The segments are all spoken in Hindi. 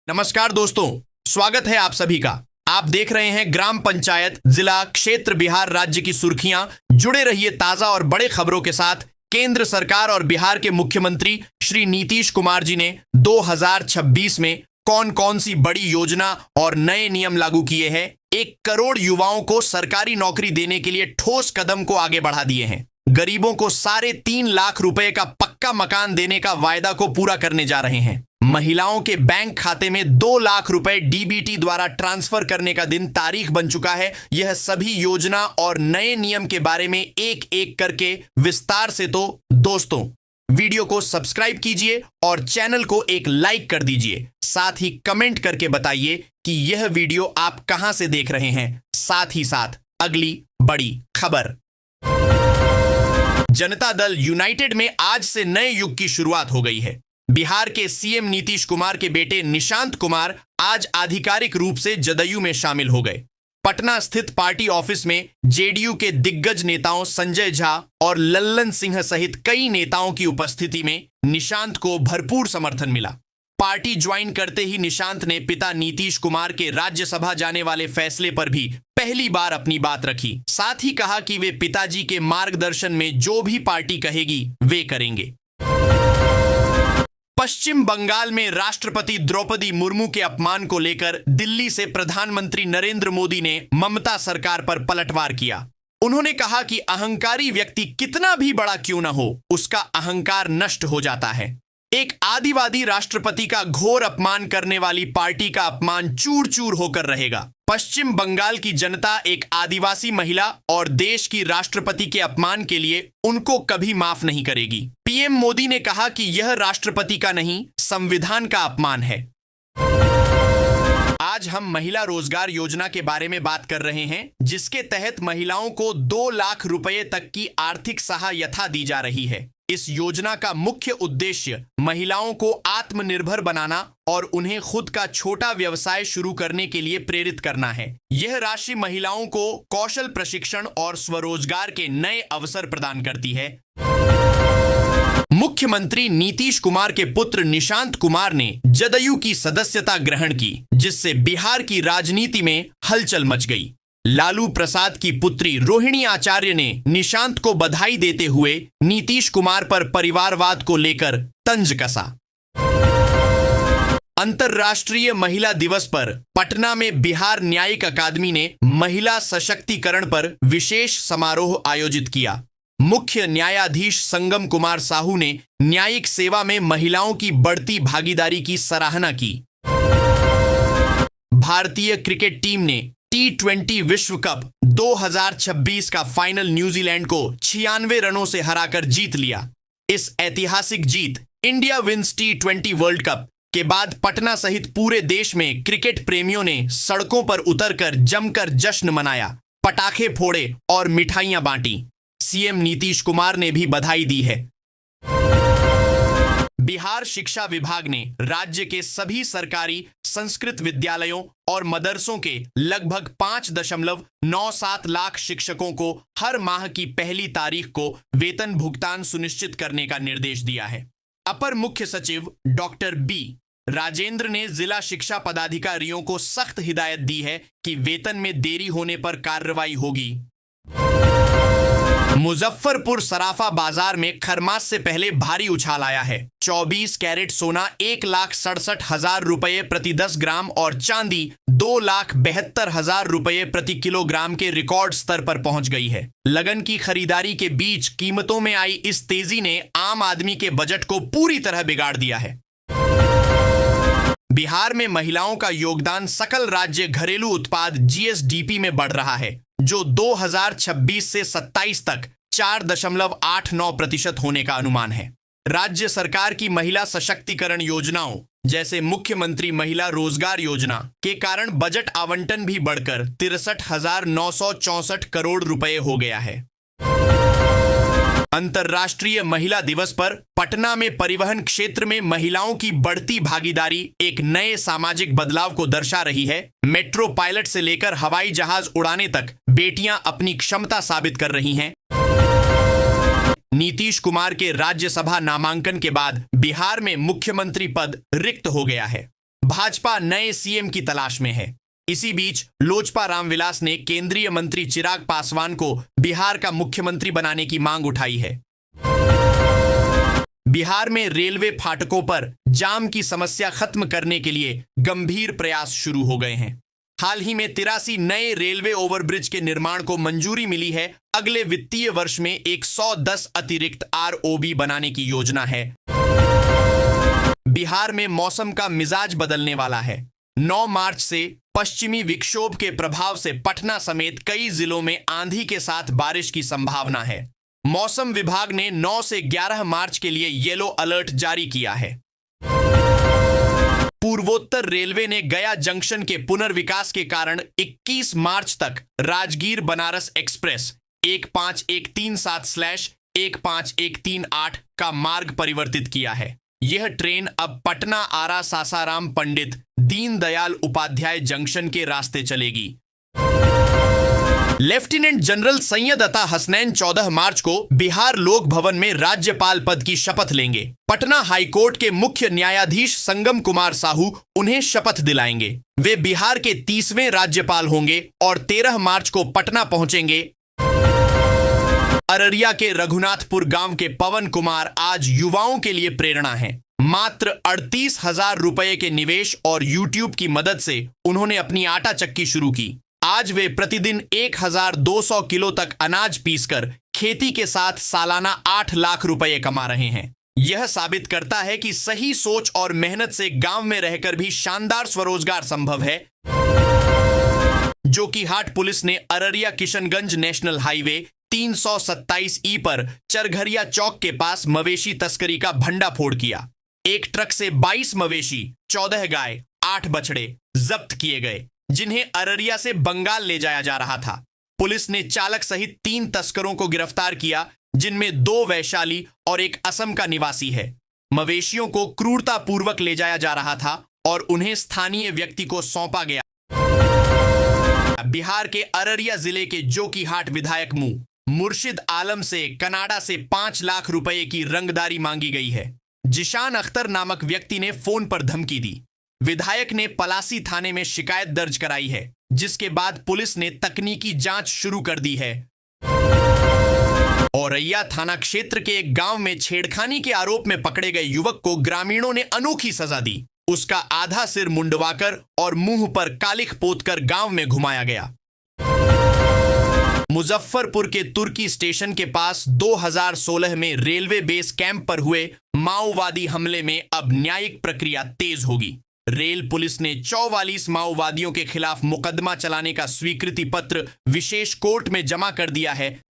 नमस्कार दोस्तों, स्वागत है आप सभी का। आप देख रहे हैं ग्राम पंचायत जिला क्षेत्र बिहार राज्य की सुर्खियां। जुड़े रहिए ताजा और बड़े खबरों के साथ। केंद्र सरकार और बिहार के मुख्यमंत्री श्री नीतीश कुमार जी ने 2026 में कौन कौन सी बड़ी योजना और नए नियम लागू किए हैं। 1 करोड़ युवाओं को सरकारी नौकरी देने के लिए ठोस कदम को आगे बढ़ा दिए हैं। गरीबों को 3.5 लाख रुपए का पक्का मकान देने का वायदा को पूरा करने जा रहे हैं। महिलाओं के बैंक खाते में 2 लाख रुपए डीबीटी द्वारा ट्रांसफर करने का दिन तारीख बन चुका है। यह सभी योजना और नए नियम के बारे में एक एक करके विस्तार से। तो दोस्तों, वीडियो को सब्सक्राइब कीजिए और चैनल को एक लाइक कर दीजिए। साथ ही कमेंट करके बताइए कि यह वीडियो आप कहां से देख रहे हैं। साथ ही साथ अगली बड़ी खबर। जनता दल यूनाइटेड में आज से नए युग की शुरुआत हो गई है। बिहार के सीएम नीतीश कुमार के बेटे निशांत कुमार आज आधिकारिक रूप से जदयू में शामिल हो गए। पटना स्थित पार्टी ऑफिस में जेडीयू के दिग्गज नेताओं संजय झा और लल्लन सिंह सहित कई नेताओं की उपस्थिति में निशांत को भरपूर समर्थन मिला। पार्टी ज्वाइन करते ही निशांत ने पिता नीतीश कुमार के राज्यसभा जाने वाले फैसले पर भी पहली बार अपनी बात रखी। साथ ही कहा कि वे पिताजी के मार्गदर्शन में जो भी पार्टी कहेगी वे करेंगे। पश्चिम बंगाल में राष्ट्रपति द्रौपदी मुर्मू के अपमान को लेकर दिल्ली से प्रधानमंत्री नरेंद्र मोदी ने ममता सरकार पर पलटवार किया। उन्होंने कहा कि अहंकारी व्यक्ति कितना भी बड़ा क्यों न हो, उसका अहंकार नष्ट हो जाता है। एक आदिवादी राष्ट्रपति का घोर अपमान करने वाली पार्टी का अपमान चूर चूर होकर रहेगा। पश्चिम बंगाल की जनता एक आदिवासी महिला और देश की राष्ट्रपति के अपमान के लिए उनको कभी माफ नहीं करेगी। पीएम मोदी ने कहा कि यह राष्ट्रपति का नहीं, संविधान का अपमान है। आज हम महिला रोजगार योजना के बारे में बात कर रहे हैं, जिसके तहत महिलाओं को 2 लाख रुपए तक की आर्थिक सहायता दी जा रही है। इस योजना का मुख्य उद्देश्य महिलाओं को आत्मनिर्भर बनाना और उन्हें खुद का छोटा व्यवसाय शुरू करने के लिए प्रेरित करना है। यह राशि महिलाओं को कौशल प्रशिक्षण और स्वरोजगार के नए अवसर प्रदान करती है। मुख्यमंत्री नीतीश कुमार के पुत्र निशांत कुमार ने जदयू की सदस्यता ग्रहण की, जिससे बिहार की राजनीति में हलचल मच गई। लालू प्रसाद की पुत्री रोहिणी आचार्य ने निशांत को बधाई देते हुए नीतीश कुमार पर परिवारवाद को लेकर तंज कसा। अंतर्राष्ट्रीय महिला दिवस पर पटना में बिहार न्यायिक अकादमी ने महिला सशक्तिकरण पर विशेष समारोह आयोजित किया। मुख्य न्यायाधीश संगम कुमार साहू ने न्यायिक सेवा में महिलाओं की बढ़ती भागीदारी की सराहना की। भारतीय क्रिकेट टीम ने T20 विश्व कप 2026 का फाइनल न्यूजीलैंड को 96 रनों से हराकर जीत लिया। इस ऐतिहासिक जीत India wins T20 world cup के बाद पटना सहित पूरे देश में क्रिकेट प्रेमियों ने सड़कों पर उतरकर जमकर जश्न मनाया, पटाखे फोड़े और मिठाइयां बांटी। सीएम नीतीश कुमार ने भी बधाई दी है। बिहार शिक्षा विभाग ने राज्य के सभी सरकारी संस्कृत विद्यालयों और मदरसों के लगभग 5.97 लाख शिक्षकों को हर माह की पहली तारीख को वेतन भुगतान सुनिश्चित करने का निर्देश दिया है। अपर मुख्य सचिव डॉक्टर बी राजेंद्र ने जिला शिक्षा पदाधिकारियों को सख्त हिदायत दी है कि वेतन में देरी होने पर कार्रवाई होगी। मुजफ्फरपुर सराफा बाजार में खरमास से पहले भारी उछाल आया है। 24 कैरेट सोना 1,67,000 रुपये प्रति 10 ग्राम और चांदी 2,72,000 रुपये प्रति किलोग्राम के रिकॉर्ड स्तर पर पहुंच गई है। लगन की खरीदारी के बीच कीमतों में आई इस तेजी ने आम आदमी के बजट को पूरी तरह बिगाड़ दिया है। बिहार में महिलाओं का योगदान सकल राज्य घरेलू उत्पाद जीएसडीपी में बढ़ रहा है, जो 2026 से 27 तक 4.89% होने का अनुमान है। राज्य सरकार की महिला सशक्तिकरण योजनाओं जैसे मुख्यमंत्री महिला रोजगार योजना के कारण बजट आवंटन भी बढ़कर 63,964 करोड़ रुपए हो गया है। अंतर्राष्ट्रीय महिला दिवस पर पटना में परिवहन क्षेत्र में महिलाओं की बढ़ती भागीदारी एक नए सामाजिक बदलाव को दर्शा रही है। मेट्रो पायलट से लेकर हवाई जहाज उड़ाने तक बेटियां अपनी क्षमता साबित कर रही हैं। नीतीश कुमार के राज्यसभा नामांकन के बाद बिहार में मुख्यमंत्री पद रिक्त हो गया है। भाजपा नए सीएम की तलाश में है। इसी बीच लोजपा रामविलास ने केंद्रीय मंत्री चिराग पासवान को बिहार का मुख्यमंत्री बनाने की मांग उठाई है। बिहार में रेलवे फाटकों पर जाम की समस्या खत्म करने के लिए गंभीर प्रयास शुरू हो गए हैं। हाल ही में 83 नए रेलवे ओवरब्रिज के निर्माण को मंजूरी मिली है। अगले वित्तीय वर्ष में 110 अतिरिक्त आरओबी बनाने की योजना है। बिहार में मौसम का मिजाज बदलने वाला है। 9 मार्च से पश्चिमी विक्षोभ के प्रभाव से पटना समेत कई जिलों में आंधी के साथ बारिश की संभावना है। मौसम विभाग ने 9 से 11 मार्च के लिए येलो अलर्ट जारी किया है। पूर्वोत्तर रेलवे ने गया जंक्शन के पुनर्विकास के कारण 21 मार्च तक राजगीर बनारस एक्सप्रेस 15137/15138 का मार्ग परिवर्तित किया है। यह ट्रेन अब पटना आरा सासाराम पंडित दीनदयाल उपाध्याय जंक्शन के रास्ते चलेगी। लेफ्टिनेंट जनरल सैयद अता हसनैन 14 मार्च को बिहार लोक भवन में राज्यपाल पद की शपथ लेंगे। पटना हाईकोर्ट के मुख्य न्यायाधीश संगम कुमार साहू उन्हें शपथ दिलाएंगे। वे बिहार के 30वें राज्यपाल होंगे और 13 मार्च को पटना पहुंचेंगे। अररिया के रघुनाथपुर गांव के पवन कुमार आज युवाओं के लिए प्रेरणा हैं। मात्र 38,000 रुपए के निवेश और यूट्यूब की मदद से उन्होंने अपनी आटा चक्की शुरू की। आज वे प्रतिदिन 1,200 किलो तक अनाज पीसकर खेती के साथ सालाना 8 लाख रुपए कमा रहे हैं। यह साबित करता है कि सही सोच और मेहनत से गांव में रहकर भी शानदार स्वरोजगार संभव है। जोकीहाट पुलिस ने Araria Kishanganj national highway 327E पर चरघरिया चौक के पास मवेशी तस्करी का भंडाफोड़ किया। एक ट्रक से 22 मवेशी, 14 गाय, 8 बछड़े जब्त किए गए, जिन्हें अररिया से बंगाल ले जाया जा रहा था। पुलिस ने चालक सहित 3 तस्करों को गिरफ्तार किया, जिनमें 2 वैशाली और 1 असम का निवासी है। मवेशियों को क्रूरतापूर्वक ले जाया जा रहा था और उन्हें स्थानीय व्यक्ति को सौंपा गया। बिहार के अररिया जिले के जोकीहाट विधायक मुर्शिद आलम से कनाडा से 5 लाख रुपए की रंगदारी मांगी गई है। जिशान अख्तर नामक व्यक्ति ने फोन पर धमकी दी। विधायक ने पलासी थाने में शिकायत दर्ज कराई है, जिसके बाद पुलिस ने तकनीकी जांच शुरू कर दी है। औरैया थाना क्षेत्र के एक गांव में छेड़खानी के आरोप में पकड़े गए युवक को ग्रामीणों ने अनोखी सजा दी। उसका आधा सिर मुंडवाकर और मुंह पर कालिख पोतकर गांव में घुमाया गया। मुजफ्फरपुर के तुर्की स्टेशन के पास 2016 में रेलवे बेस कैंप पर हुए माओवादी हमले में अब न्यायिक प्रक्रिया तेज होगी। रेल पुलिस ने 44 माओवादियों के खिलाफ मुकदमा चलाने का स्वीकृति पत्र विशेष कोर्ट में जमा कर दिया है।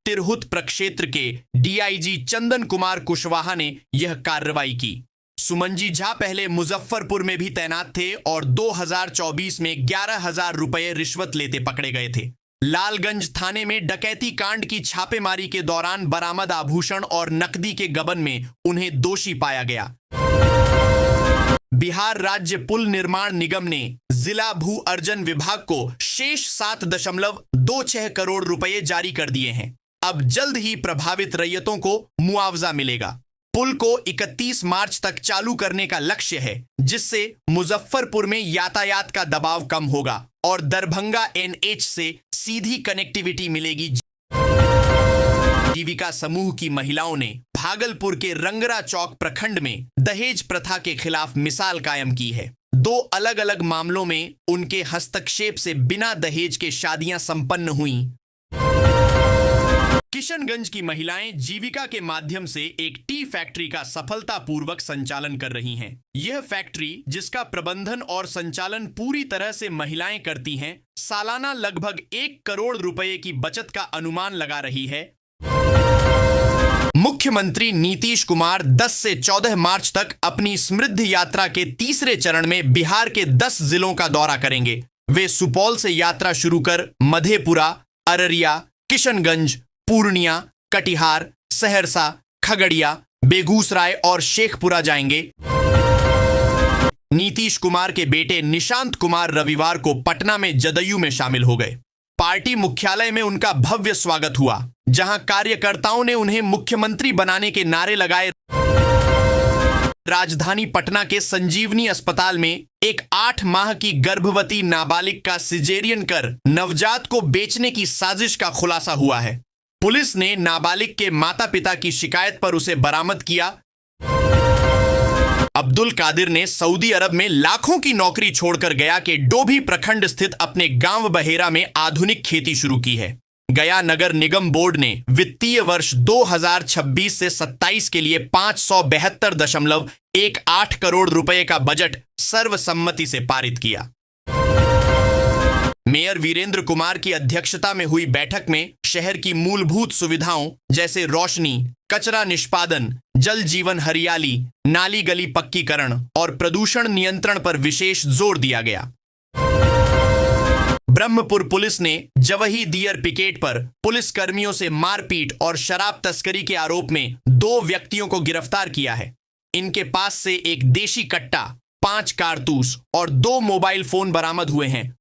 तिरहुत प्रक्षेत्र के डीआईजी चंदन कुमार कुशवाहा ने यह कार्रवाई की। सुमनजी झा पहले मुजफ्फरपुर में भी तैनात थे और 2024 में 11,000 रुपए रिश्वत लेते पकड़े गए थे। लालगंज थाने में डकैती कांड की छापेमारी के दौरान बरामद आभूषण और नकदी के गबन में उन्हें दोषी पाया गया। बिहार राज्य पुल निर्माण निगम ने जिला भू अर्जन विभाग को शेष 7.26 करोड़ रुपए जारी कर दिए हैं। अब जल्द ही प्रभावित रैयतों को मुआवजा मिलेगा। पुल को 31 मार्च तक चालू करने का लक्ष्य है, जिससे मुजफ्फरपुर में यातायात का दबाव कम होगा और दरभंगा NH से सीधी कनेक्टिविटी मिलेगी। जीविका समूह की महिलाओं ने भागलपुर के रंगरा चौक प्रखंड में दहेज प्रथा के खिलाफ मिसाल कायम की है। 2 अलग अलग मामलों में उनके हस्तक्षेप से बिना दहेज के शादियां संपन्न हुई। किशनगंज की महिलाएं जीविका के माध्यम से एक टी फैक्ट्री का सफलतापूर्वक संचालन कर रही हैं। यह फैक्ट्री, जिसका प्रबंधन और संचालन पूरी तरह से महिलाएं करती हैं, सालाना लगभग 1 करोड़ रुपए की बचत का अनुमान लगा रही है। मुख्यमंत्री नीतीश कुमार 10 से 14 मार्च तक अपनी समृद्धि यात्रा के तीसरे चरण में बिहार के 10 जिलों का दौरा करेंगे। वे सुपौल से यात्रा शुरू कर मधेपुरा, अररिया, किशनगंज, पूर्णिया, कटिहार, सहरसा, खगड़िया, बेगूसराय और शेखपुरा जाएंगे। नीतीश कुमार के बेटे निशांत कुमार रविवार को पटना में जदयू में शामिल हो गए। पार्टी मुख्यालय में उनका भव्य स्वागत हुआ, जहां कार्यकर्ताओं ने उन्हें मुख्यमंत्री बनाने के नारे लगाए। राजधानी पटना के संजीवनी अस्पताल में एक 8 माह की गर्भवती नाबालिग का सिजेरियन कर नवजात को बेचने की साजिश का खुलासा हुआ है। पुलिस ने नाबालिग के माता पिता की शिकायत पर उसे बरामद किया। अब्दुल कादिर ने सऊदी अरब में लाखों की नौकरी छोड़कर गया के डोभी प्रखंड स्थित अपने गांव बहेरा में आधुनिक खेती शुरू की है। गया नगर निगम बोर्ड ने वित्तीय वर्ष 2026 से 27 के लिए 572.18 करोड़ रुपए का बजट सर्वसम्मति से पारित किया। मेयर वीरेंद्र कुमार की अध्यक्षता में हुई बैठक में शहर की मूलभूत सुविधाओं जैसे रोशनी, कचरा निष्पादन, जल जीवन हरियाली, नाली गली पक्कीकरण और प्रदूषण नियंत्रण पर विशेष जोर दिया गया। ब्रह्मपुर पुलिस ने जवही दियर पिकेट पर पुलिस कर्मियों से मारपीट और शराब तस्करी के आरोप में 2 व्यक्तियों को गिरफ्तार किया है। इनके पास से एक देशी कट्टा, 5 कारतूस और 2 मोबाइल फोन बरामद हुए हैं।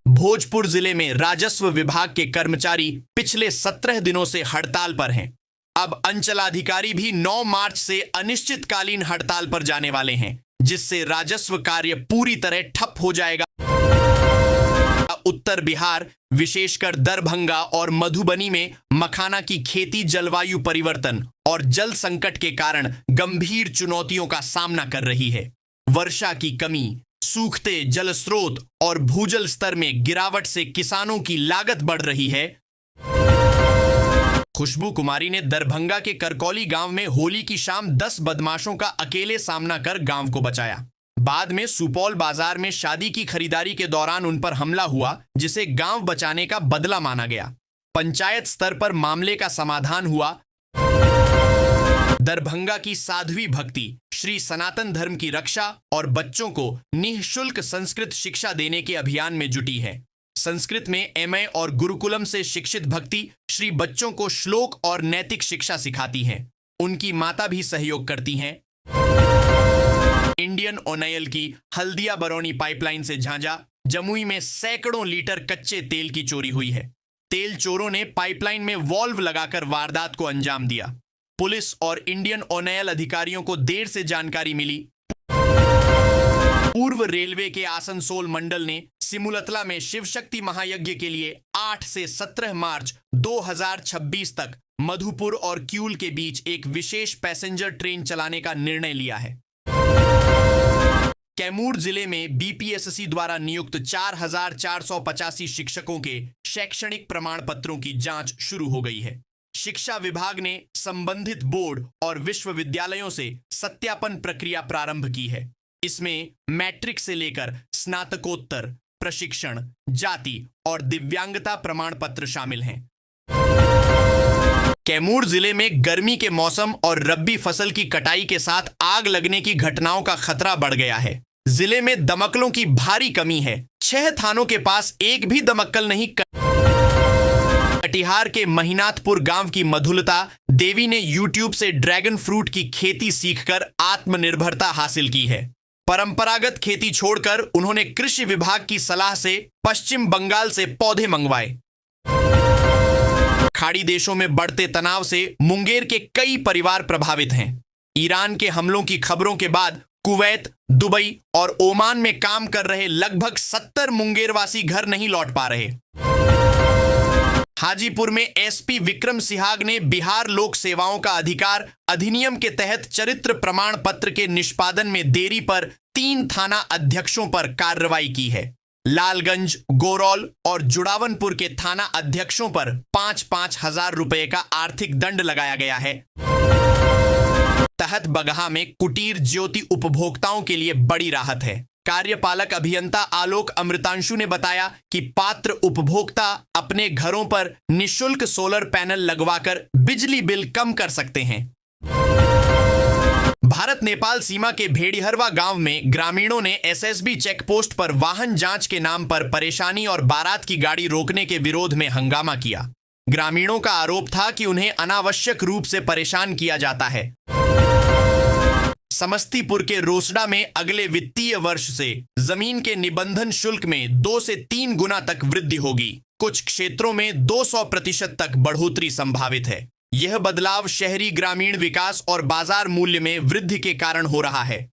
भोजपुर जिले में राजस्व विभाग के कर्मचारी पिछले 17 दिनों से हड़ताल पर हैं। अब अंचलाधिकारी भी 9 मार्च से अनिश्चितकालीन हड़ताल पर जाने वाले हैं, जिससे राजस्व कार्य पूरी तरह ठप हो जाएगा। उत्तर बिहार, विशेषकर दरभंगा और मधुबनी में मखाना की खेती जलवायु परिवर्तन और जल संकट के कारण गंभीर चुनौतियों का सामना कर रही है। वर्षा की कमी, सूखते जल स्रोत और भूजल स्तर में गिरावट से किसानों की लागत बढ़ रही है। खुशबू कुमारी ने दरभंगा के करकौली गांव में होली की शाम 10 बदमाशों का अकेले सामना कर गांव को बचाया। बाद में सुपौल बाजार में शादी की खरीदारी के दौरान उन पर हमला हुआ, जिसे गांव बचाने का बदला माना गया। पंचायत स्तर पर मामले का समाधान हुआ। दरभंगा की साध्वी भक्ति श्री सनातन धर्म की रक्षा और बच्चों को निःशुल्क संस्कृत शिक्षा देने के अभियान में जुटी है। संस्कृत में एमए और गुरुकुलम से शिक्षित भक्ति श्री बच्चों को श्लोक और नैतिक शिक्षा सिखाती हैं। उनकी माता भी सहयोग करती हैं। इंडियन ऑयल की हल्दिया बरौनी पाइपलाइन से झांझा, जमुई में सैकड़ों लीटर कच्चे तेल की चोरी हुई है। तेल चोरों ने पाइपलाइन में वॉल्व लगाकर वारदात को अंजाम दिया। पुलिस और इंडियन ऑयल अधिकारियों को देर से जानकारी मिली। पूर्व रेलवे के आसनसोल मंडल ने सिमुलतला में शिव शक्ति महायज्ञ के लिए 8 से 17 मार्च 2026 तक मधुपुर और क्यूल के बीच एक विशेष पैसेंजर ट्रेन चलाने का निर्णय लिया है। कैमूर जिले में बीपीएससी द्वारा नियुक्त 4,485 शिक्षकों के शैक्षणिक प्रमाण पत्रों की जांच शुरू हो गई है। शिक्षा विभाग ने संबंधित बोर्ड और विश्वविद्यालयों से सत्यापन प्रक्रिया प्रारंभ की है। इसमें मैट्रिक से लेकर स्नातकोत्तर, प्रशिक्षण, जाति और दिव्यांगता प्रमाण पत्र शामिल हैं। कैमूर जिले में गर्मी के मौसम और रब्बी फसल की कटाई के साथ आग लगने की घटनाओं का खतरा बढ़ गया है। जिले में दमकलों की भारी कमी है। 6 थानों के पास एक भी दमकल नहीं। कटिहार के महिनाथपुर गांव की मधुलता देवी ने यूट्यूब से ड्रैगन फ्रूट की खेती सीखकर आत्मनिर्भरता हासिल की है। परंपरागत खेती छोड़कर उन्होंने कृषि विभाग की सलाह से पश्चिम बंगाल से पौधे मंगवाए। खाड़ी देशों में बढ़ते तनाव से मुंगेर के कई परिवार प्रभावित हैं। ईरान के हमलों की खबरों के बाद कुवैत, दुबई और ओमान में काम कर रहे लगभग 70 मुंगेरवासी घर नहीं लौट पा रहे। हाजीपुर में एसपी विक्रम सिहाग ने बिहार लोक सेवाओं का अधिकार अधिनियम के तहत चरित्र प्रमाण पत्र के निष्पादन में देरी पर 3 थाना अध्यक्षों पर कार्रवाई की है। लालगंज, गोरौल और जुड़ावनपुर के थाना अध्यक्षों पर 5-5 हजार रुपए का आर्थिक दंड लगाया गया है। तहत बगहा में कुटीर ज्योति उपभोक्ताओं के लिए बड़ी राहत है। कार्यपालक अभियंता आलोक अमृतांशु ने बताया कि पात्र उपभोक्ता अपने घरों पर निःशुल्क सोलर पैनल लगवाकर बिजली बिल कम कर सकते हैं। भारत नेपाल सीमा के भेड़िहरवा गांव में ग्रामीणों ने एसएसबी चेक पोस्ट पर वाहन जांच के नाम पर परेशानी और बारात की गाड़ी रोकने के विरोध में हंगामा किया। ग्रामीणों का आरोप था कि उन्हें अनावश्यक रूप से परेशान किया जाता है। समस्तीपुर के रोसड़ा में अगले वित्तीय वर्ष से जमीन के निबंधन शुल्क में 2 से 3 गुना तक वृद्धि होगी। कुछ क्षेत्रों में 200% तक बढ़ोतरी संभावित है। यह बदलाव शहरी ग्रामीण विकास और बाजार मूल्य में वृद्धि के कारण हो रहा है।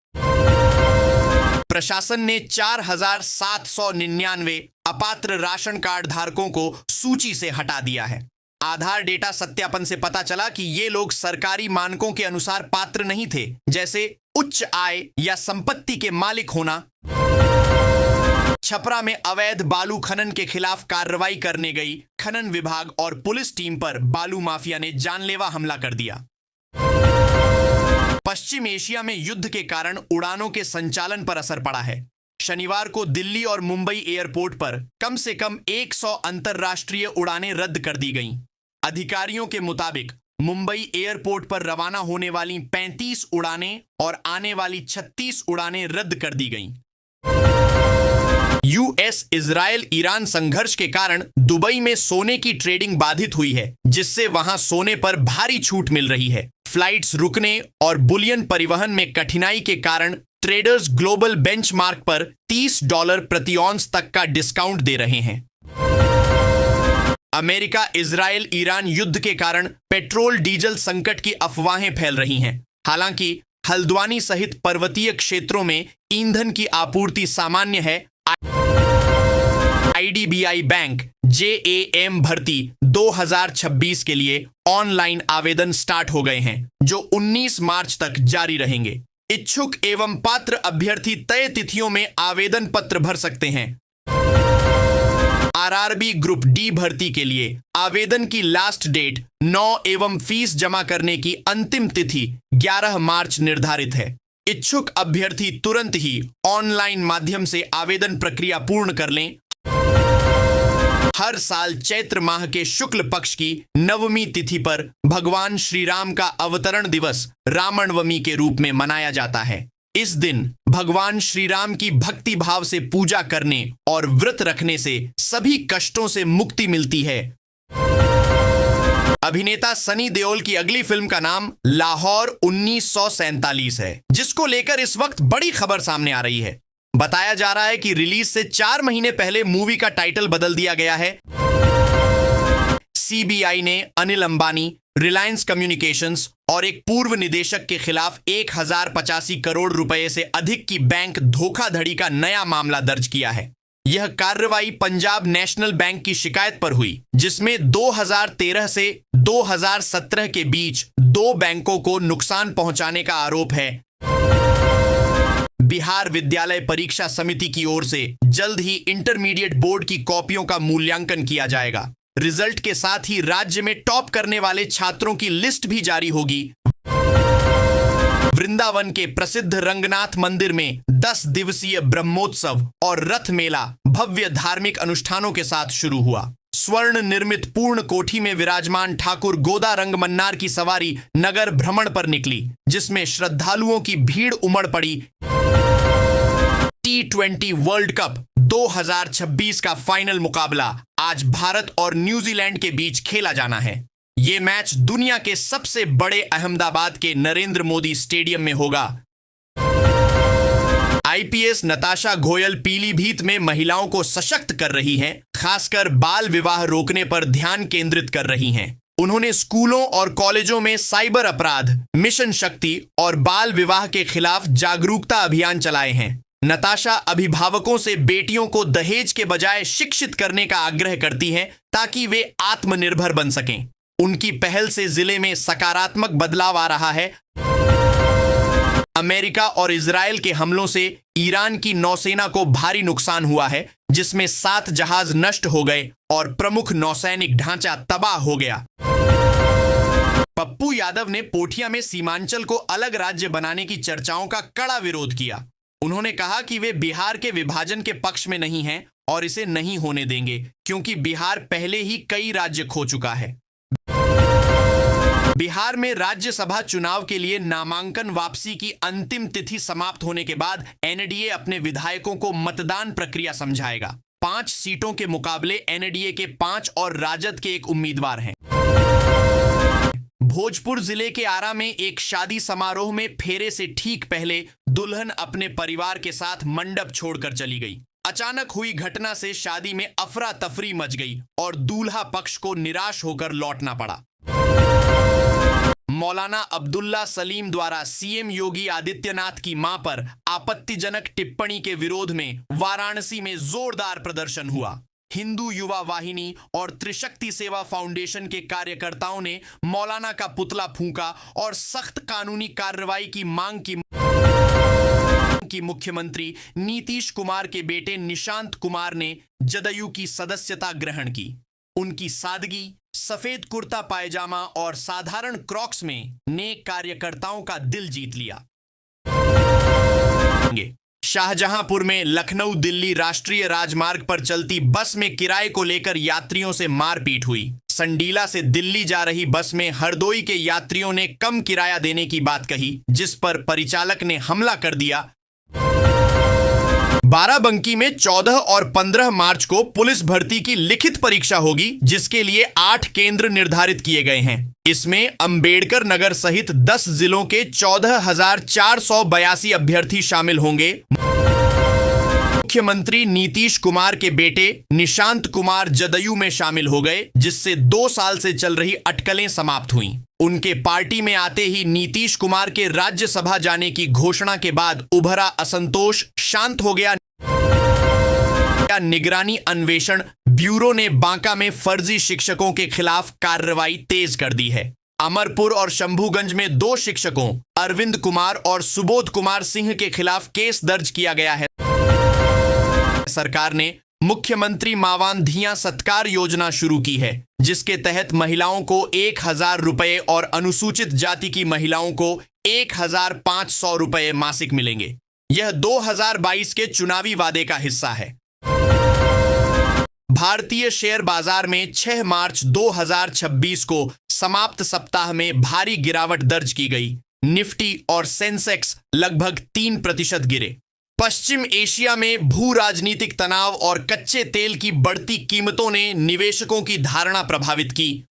प्रशासन ने 4,799 अपात्र राशन कार्ड धारकों को सूची से हटा दिया है। आधार डेटा सत्यापन से पता चला कि ये लोग सरकारी मानकों के अनुसार पात्र नहीं थे, जैसे उच्च आय या संपत्ति के मालिक होना। छपरा में अवैध बालू खनन के खिलाफ कार्रवाई करने गई खनन विभाग और पुलिस टीम पर बालू माफिया ने जानलेवा हमला कर दिया। पश्चिम एशिया में युद्ध के कारण उड़ानों के संचालन पर असर पड़ा है। शनिवार को दिल्ली और मुंबई एयरपोर्ट पर कम से कम 100 अंतरराष्ट्रीय उड़ानें रद्द कर दी गईं। अधिकारियों के मुताबिक मुंबई एयरपोर्ट पर रवाना होने वाली 35 उड़ानें और आने वाली 36 उड़ानें रद्द कर दी गईं। यूएस इजरायल ईरान संघर्ष के कारण दुबई में सोने की ट्रेडिंग बाधित हुई है, जिससे वहां सोने पर भारी छूट मिल रही है। फ्लाइट्स रुकने और बुलियन परिवहन में कठिनाई के कारण ट्रेडर्स ग्लोबल बेंचमार्क पर $30 प्रति औंस तक का डिस्काउंट दे रहे हैं। अमेरिका इजरायल ईरान युद्ध के कारण पेट्रोल डीजल संकट की अफवाहें फैल रही हैं। हालांकि हल्द्वानी सहित पर्वतीय क्षेत्रों में ईंधन की आपूर्ति सामान्य है। आईडीबीआई बैंक जेएएम भर्ती 2026 के लिए ऑनलाइन आवेदन स्टार्ट हो गए हैं, जो 19 मार्च तक जारी रहेंगे। इच्छुक एवं पात्र अभ्यर्थी तय तिथियों में आवेदन पत्र भर सकते हैं। आरआरबी ग्रुप डी भर्ती के लिए आवेदन की लास्ट डेट 9 एवं फीस जमा करने की अंतिम तिथि 11 मार्च निर्धारित है। इच्छुक अभ्यर्थी तुरंत ही ऑनलाइन माध्यम से आवेदन प्रक्रिया पूर्ण कर लें। हर साल चैत्र माह के शुक्ल पक्ष की नवमी तिथि पर भगवान श्री राम का अवतरण दिवस रामनवमी के रूप में मनाया जाता है। इस दिन भगवान श्री राम की भक्ति भाव से पूजा करने और व्रत रखने से सभी कष्टों से मुक्ति मिलती है। अभिनेता सनी देओल की अगली फिल्म का नाम लाहौर 1947 है, जिसको लेकर इस वक्त बड़ी खबर सामने आ रही है। बताया जा रहा है कि रिलीज से 4 महीने पहले मूवी का टाइटल बदल दिया गया है। सीबीआई ने अनिल अंबानी, रिलायंस कम्युनिकेशंस और एक पूर्व निदेशक के खिलाफ 1085 करोड़ रुपए से अधिक की बैंक धोखाधड़ी का नया मामला दर्ज किया है। यह कार्रवाई पंजाब नेशनल बैंक की शिकायत पर हुई, जिसमें 2013 से 2017 के बीच 2 बैंकों को नुकसान पहुंचाने का आरोप है। बिहार विद्यालय परीक्षा समिति की ओर से जल्द ही इंटरमीडिएट बोर्ड की कॉपियों का मूल्यांकन किया जाएगा। रिजल्ट के साथ ही राज्य में टॉप करने वाले छात्रों की लिस्ट भी जारी होगी। वृंदावन के प्रसिद्ध रंगनाथ मंदिर में 10 दिवसीय ब्रह्मोत्सव और रथ मेला भव्य धार्मिक अनुष्ठानों के साथ शुरू हुआ। स्वर्ण निर्मित पूर्ण कोठी में विराजमान ठाकुर गोदा रंगमन्नार की सवारी नगर भ्रमण पर निकली, जिसमें श्रद्धालुओं की भीड़ उमड़ पड़ी। T20 वर्ल्ड कप 2026 का फाइनल मुकाबला आज भारत और न्यूजीलैंड के बीच खेला जाना है। यह मैच दुनिया के सबसे बड़े अहमदाबाद के नरेंद्र मोदी स्टेडियम में होगा। आईपीएस नताशा गोयल पीलीभीत में महिलाओं को सशक्त कर रही हैं, खासकर बाल विवाह रोकने पर ध्यान केंद्रित कर रही हैं। उन्होंने स्कूलों और कॉलेजों में साइबर अपराध, मिशन शक्ति और बाल विवाह के खिलाफ जागरूकता अभियान चलाए हैं। नताशा अभिभावकों से बेटियों को दहेज के बजाय शिक्षित करने का आग्रह करती हैं, ताकि वे आत्मनिर्भर बन सकें। उनकी पहल से जिले में सकारात्मक बदलाव आ रहा है। अमेरिका और इजरायल के हमलों से ईरान की नौसेना को भारी नुकसान हुआ है, जिसमें 7 जहाज नष्ट हो गए और प्रमुख नौसैनिक ढांचा तबाह हो गया। पप्पू यादव ने पोठिया में सीमांचल को अलग राज्य बनाने की चर्चाओं का कड़ा विरोध किया। उन्होंने कहा कि वे बिहार के विभाजन के पक्ष में नहीं हैं और इसे नहीं होने देंगे, क्योंकि बिहार पहले ही कई राज्य खो चुका है। बिहार में राज्यसभा चुनाव के लिए नामांकन वापसी की अंतिम तिथि समाप्त होने के बाद एनडीए अपने विधायकों को मतदान प्रक्रिया समझाएगा। 5 सीटों के मुकाबले एनडीए के 5 और राजद के 1 उम्मीदवार हैं। भोजपुर जिले के आरा में एक शादी समारोह में फेरे से ठीक पहले दुल्हन अपने परिवार के साथ मंडप छोड़कर चली गई। अचानक हुई घटना से शादी में अफरा तफरी मच गई और दूल्हा पक्ष को निराश होकर लौटना पड़ा। मौलाना अब्दुल्ला सलीम द्वारा सीएम योगी आदित्यनाथ की मां पर आपत्तिजनक टिप्पणी के विरोध में वाराणसी में जोरदार प्रदर्शन हुआ। हिंदू युवा वाहिनी और त्रिशक्ति सेवा फाउंडेशन के कार्यकर्ताओं ने मौलाना का पुतला फूंका और सख्त कानूनी कार्रवाई की मांग की। मुख्यमंत्री नीतीश कुमार के बेटे निशांत कुमार ने जदयू की सदस्यता ग्रहण की। उनकी सादगी, सफेद कुर्ता पायजामा और साधारण क्रॉक्स में ने कार्यकर्ताओं का दिल जीत लिया। शाहजहांपुर में लखनऊ दिल्ली राष्ट्रीय राजमार्ग पर चलती बस में किराए को लेकर यात्रियों से मारपीट हुई। संडीला से दिल्ली जा रही बस में हरदोई के यात्रियों ने कम किराया देने की बात कही, जिस पर परिचालक ने हमला कर दिया। बाराबंकी में 14 और 15 मार्च को पुलिस भर्ती की लिखित परीक्षा होगी, जिसके लिए 8 केंद्र निर्धारित किए गए हैं। इसमें अंबेडकर नगर सहित 10 जिलों के 14,482 अभ्यर्थी शामिल होंगे। मुख्यमंत्री नीतीश कुमार के बेटे निशांत कुमार जदयू में शामिल हो गए, जिससे 2 साल से चल रही अटकलें समाप्त हुईं। उनके पार्टी में आते ही नीतीश कुमार के राज्यसभा जाने की घोषणा के बाद उभरा असंतोष शांत हो गया। निगरानी अन्वेषण ब्यूरो ने बांका में फर्जी शिक्षकों के खिलाफ कार्रवाई तेज कर दी है। अमरपुर और शंभूगंज में 2 शिक्षकों अरविंद कुमार और सुबोध कुमार सिंह के खिलाफ केस दर्ज किया गया है। सरकार ने मुख्यमंत्री मावांधियां सत्कार योजना शुरू की है, जिसके तहत महिलाओं को 1,000 रुपए और अनुसूचित जाति की महिलाओं को 1,500 रुपए मासिक मिलेंगे। यह 2022 के चुनावी वादे का हिस्सा है। भारतीय शेयर बाजार में 6 मार्च 2026 को समाप्त सप्ताह में भारी गिरावट दर्ज की गई। निफ्टी और सेंसेक्स लगभग 3% गिरे। पश्चिम एशिया में भू राजनीतिक तनाव और कच्चे तेल की बढ़ती कीमतों ने निवेशकों की धारणा प्रभावित की।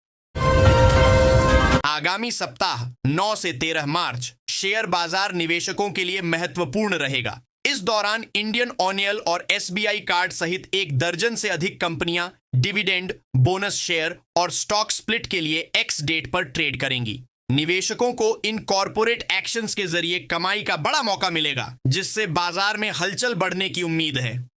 आगामी सप्ताह 9 से 13 मार्च शेयर बाजार निवेशकों के लिए महत्वपूर्ण रहेगा। इस दौरान इंडियन ऑनियल और एसबीआई कार्ड सहित 1 दर्जन से अधिक कंपनियां डिविडेंड, बोनस शेयर और स्टॉक स्प्लिट के लिए एक्स डेट पर ट्रेड करेंगी। निवेशकों को इन कॉरपोरेट एक्शंस के जरिए कमाई का बड़ा मौका मिलेगा, जिससे बाजार में हलचल बढ़ने की उम्मीद है।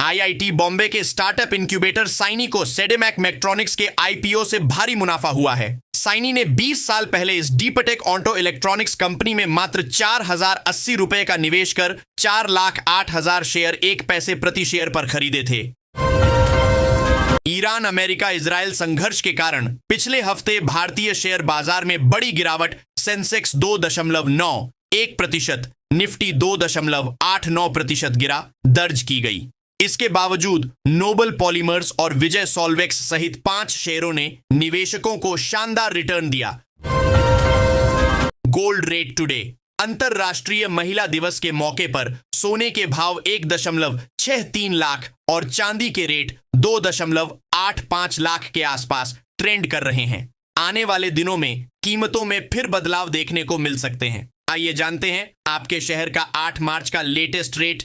आईआईटी बॉम्बे के स्टार्टअप इंक्यूबेटर साइनी को सेडेमैक मैक्ट्रॉनिक्स के आईपीओ से भारी मुनाफा हुआ है। साइनी ने 20 साल पहले इस डीपटेक ऑटो इलेक्ट्रॉनिक्स कंपनी में मात्र 4,080 रुपए का निवेश कर 4,08,000 शेयर 1 पैसे प्रति शेयर पर खरीदे थे। ईरान अमेरिका इजराइल संघर्ष के कारण पिछले हफ्ते भारतीय शेयर बाजार में बड़ी गिरावट सेंसेक्स 2.91%, निफ्टी 2.89% गिरा दर्ज की गई। इसके बावजूद नोबल पॉलीमर्स और विजय सॉल्वेक्स सहित 5 शेयरों ने निवेशकों को शानदार रिटर्न दिया। Gold rate today. अंतरराष्ट्रीय महिला दिवस के मौके पर सोने के भाव 1.63 लाख और चांदी के रेट 2.85 लाख के आसपास ट्रेंड कर रहे हैं। आने वाले दिनों में कीमतों में फिर बदलाव देखने को मिल सकते हैं। आइए जानते हैं आपके शहर का 8 मार्च का लेटेस्ट रेट।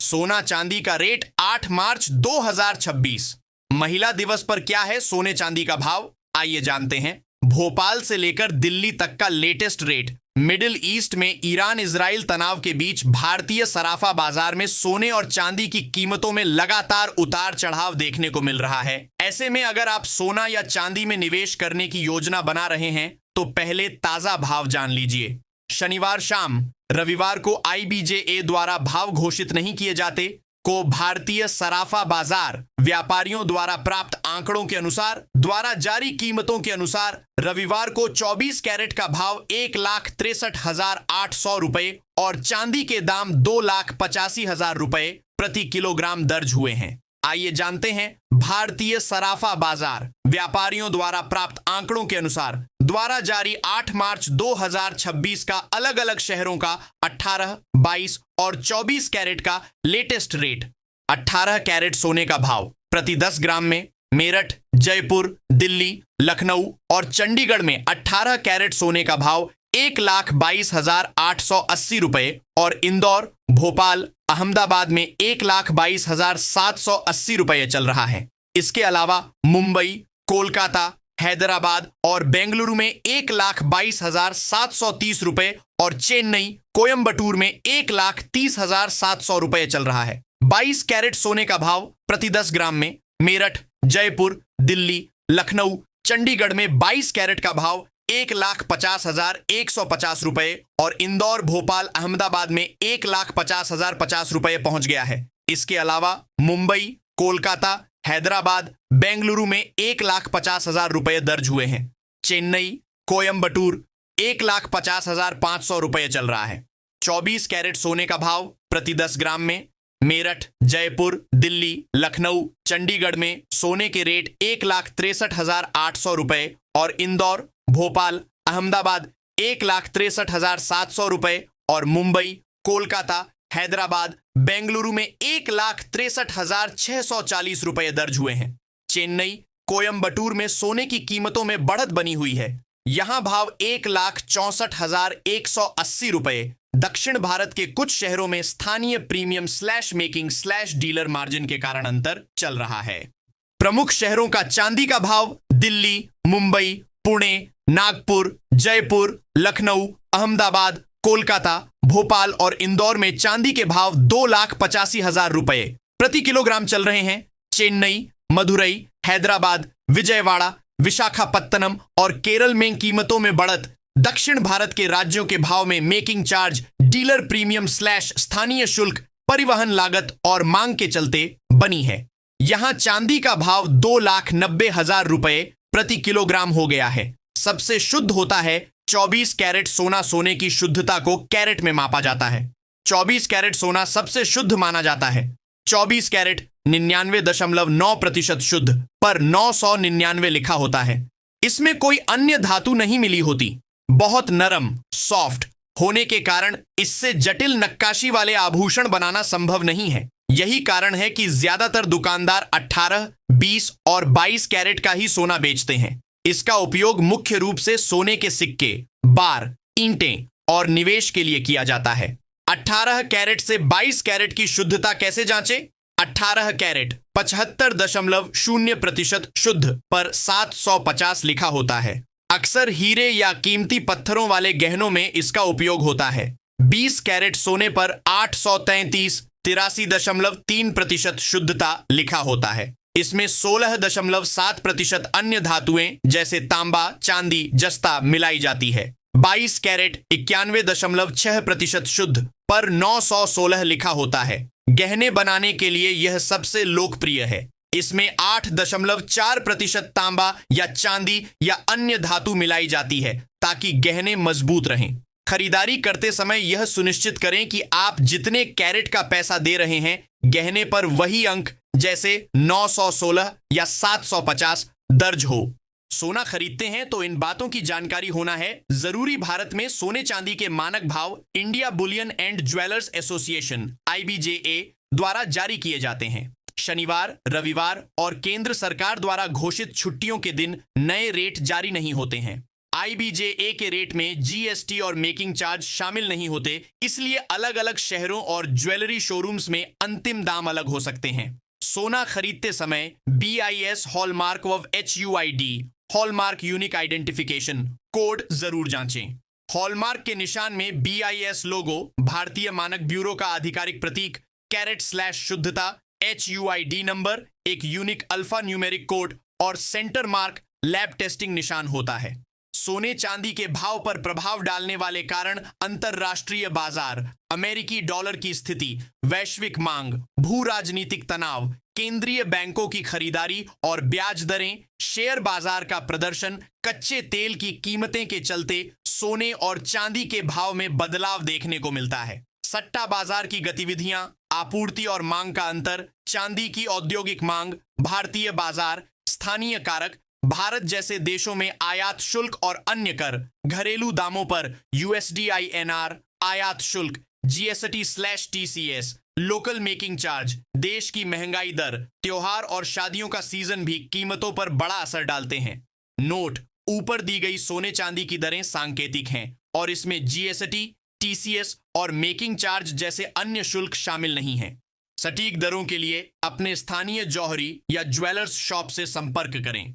सोना चांदी का रेट 8 मार्च 2026। महिला दिवस पर क्या है सोने चांदी का भाव, आइए जानते हैं। भोपाल से लेकर दिल्ली तक का लेटेस्ट रेट। मिडिल ईस्ट में ईरान इजराइल तनाव के बीच भारतीय सराफा बाजार में सोने और चांदी की कीमतों में लगातार उतार चढ़ाव देखने को मिल रहा है। ऐसे में अगर आप सोना या चांदी में निवेश करने की योजना बना रहे हैं तो पहले ताजा भाव जान लीजिए। शनिवार शाम रविवार को आईबीजेए द्वारा भाव घोषित नहीं किए जाते को भारतीय सराफा बाजार व्यापारियों द्वारा प्राप्त आंकड़ों के अनुसार द्वारा जारी कीमतों के अनुसार रविवार को 24 कैरेट का भाव 1,63,800 रुपए और चांदी के दाम 2,85,000 रुपए प्रति किलोग्राम दर्ज हुए हैं। आइए जानते हैं भारतीय सराफा बाजार व्यापारियों द्वारा प्राप्त आंकड़ों के अनुसार द्वारा जारी 8 मार्च 2026 का अलग अलग शहरों का 18, 22 और 24 कैरेट का लेटेस्ट रेट। 18 कैरेट सोने का भाव प्रति 10 ग्राम में मेरठ, जयपुर, दिल्ली, लखनऊ और चंडीगढ़ में 18 कैरेट सोने का भाव 1,22,880 रुपए और इंदौर, भोपाल, अहमदाबाद में 1,22,780 रुपए चल रहा है। इसके अलावा मुंबई, कोलकाता, हैदराबाद और बेंगलुरु में 1,22,730 रुपए और चेन्नई कोयंबटूर में 1,30,700 रुपए चल रहा है। 22 कैरेट सोने का भाव प्रति 10 ग्राम में मेरठ, जयपुर, दिल्ली, लखनऊ, चंडीगढ़ में 22 कैरेट का भाव 1,50,150 रुपए और इंदौर, भोपाल, अहमदाबाद में 1,50,050 रुपए पहुंच गया है। इसके अलावा मुंबई, कोलकाता, हैदराबाद, बेंगलुरु में 1,50,000 रुपए दर्ज हुए हैं। चेन्नई, कोयंबटूर 1,50,500 रुपए चल रहा है। 24 कैरेट सोने का भाव प्रति 10 ग्राम में मेरठ, जयपुर, दिल्ली, लखनऊ, चंडीगढ़ में सोने के रेट 1,63,800 रुपए और इंदौर, भोपाल, अहमदाबाद 1,63,700 रुपए और मुंबई, कोलकाता, हैदराबाद, बेंगलुरु में 1,63,640 रुपए दर्ज हुए हैं। चेन्नई, कोयंबटूर में सोने की कीमतों में बढ़त बनी हुई है। यहां भाव 1,64,180 रुपए। दक्षिण भारत के कुछ शहरों में स्थानीय प्रीमियम /मेकिंग /डीलर मार्जिन के कारण अंतर चल रहा है। प्रमुख शहरों का चांदी का भाव दिल्ली, मुंबई, पुणे, नागपुर, जयपुर, लखनऊ, अहमदाबाद, कोलकाता, भोपाल और इंदौर में चांदी के भाव 2,85,000 रुपए प्रति किलोग्राम चल रहे हैं। चेन्नई, मदुरई, हैदराबाद, विजयवाड़ा, विशाखापत्तनम और केरल में कीमतों में बढ़त दक्षिण भारत के राज्यों के भाव में मेकिंग चार्ज, डीलर प्रीमियम स्थानीय शुल्क, परिवहन लागत और मांग के चलते बनी है। यहां चांदी का भाव 2,90,000 रुपए प्रति किलोग्राम हो गया है। सबसे शुद्ध होता है 24 कैरेट सोना। सोने की शुद्धता को कैरेट में मापा जाता है। 24 कैरेट सोना सबसे शुद्ध माना जाता है। 24 कैरेट 99.9% शुद्ध पर 999 लिखा होता है। इसमें कोई अन्य धातु नहीं मिली होती। बहुत नरम, सॉफ्ट होने के कारण इससे जटिल नक्काशी वाले आभूषण बनाना संभव नहीं है। यही कारण है कि ज्यादातर दुकानदार 18, 20 और 22 कैरेट का ही सोना बेचते हैं। इसका उपयोग मुख्य रूप से सोने के सिक्के, बार, ईंटें और निवेश के लिए किया जाता है। 18 कैरेट से 22 कैरेट की शुद्धता कैसे जांचें? 18 कैरेट 75.0% शुद्ध पर 750 लिखा होता है। अक्सर हीरे या कीमती पत्थरों वाले गहनों में इसका उपयोग होता है। 20 कैरेट सोने पर 833 83.3% शुद्धता लिखा होता है। इसमें 16.7% अन्य धातुएं जैसे तांबा, चांदी, जस्ता मिलाई जाती है। 22 कैरेट 91.6% शुद्ध पर 916 लिखा होता है। गहने बनाने के लिए यह सबसे लोकप्रिय है। इसमें 8.4% तांबा या चांदी या अन्य धातु मिलाई जाती है ताकि गहने मजबूत रहें। खरीदारी करते समय यह सुनिश्चित करें कि आप जितने कैरेट का पैसा दे रहे हैं गहने पर वही अंक जैसे 916 या 750 दर्ज हो। सोना खरीदते हैं तो इन बातों की जानकारी होना है जरूरी। भारत में सोने चांदी के मानक भाव India Boolean and jewellers association IBJA द्वारा जारी किए जाते हैं। शनिवार, रविवार और केंद्र सरकार द्वारा घोषित छुट्टियों के दिन नए रेट जारी नहीं होते हैं। IBJA के रेट में GST और मेकिंग चार्ज शामिल नहीं होते, इसलिए अलग अलग शहरों और ज्वेलरी शोरूम्स में अंतिम दाम अलग हो सकते हैं। सोना खरीदते समय BIS हॉलमार्क व HUID hallmark unique identification code जरूर जांचें। हॉलमार्क के निशान में BIS लोगो, भारतीय मानक ब्यूरो का आधिकारिक प्रतीक, कैरेट/शुद्धता, HUID नंबर, एक यूनिक अल्फा न्यूमेरिक कोड और सेंटर मार्क लैब टेस्टिंग निशान होता है। सोने चांदी के भाव पर प्रभाव डालने वाले कारण अंतरराष्ट्रीय बाजार, अमेरिकी डॉलर की स्थिति, वैश्विक मांग, भू राजनीतिक तनाव, केंद्रीय बैंकों की खरीदारी और ब्याज दरें, शेयर बाजार का प्रदर्शन, कच्चे तेल की कीमतें के चलते सोने और चांदी के भाव में बदलाव देखने को मिलता है। सट्टा बाजार की गतिविधियां, आपूर्ति और मांग का अंतर, चांदी की औद्योगिक मांग, भारतीय बाजार, स्थानीय कारक, भारत जैसे देशों में आयात शुल्क और अन्य कर, घरेलू दामों पर USD/INR आयात शुल्क, GST/TCS, लोकल मेकिंग चार्ज, देश की महंगाई दर, त्योहार और शादियों का सीजन भी कीमतों पर बड़ा असर डालते हैं। नोट: ऊपर दी गई सोने चांदी की दरें सांकेतिक हैं और इसमें GST, TCS और मेकिंग चार्ज जैसे अन्य शुल्क शामिल नहीं हैं। सटीक दरों के लिए अपने स्थानीय जौहरी या ज्वेलर्स शॉप से संपर्क करें।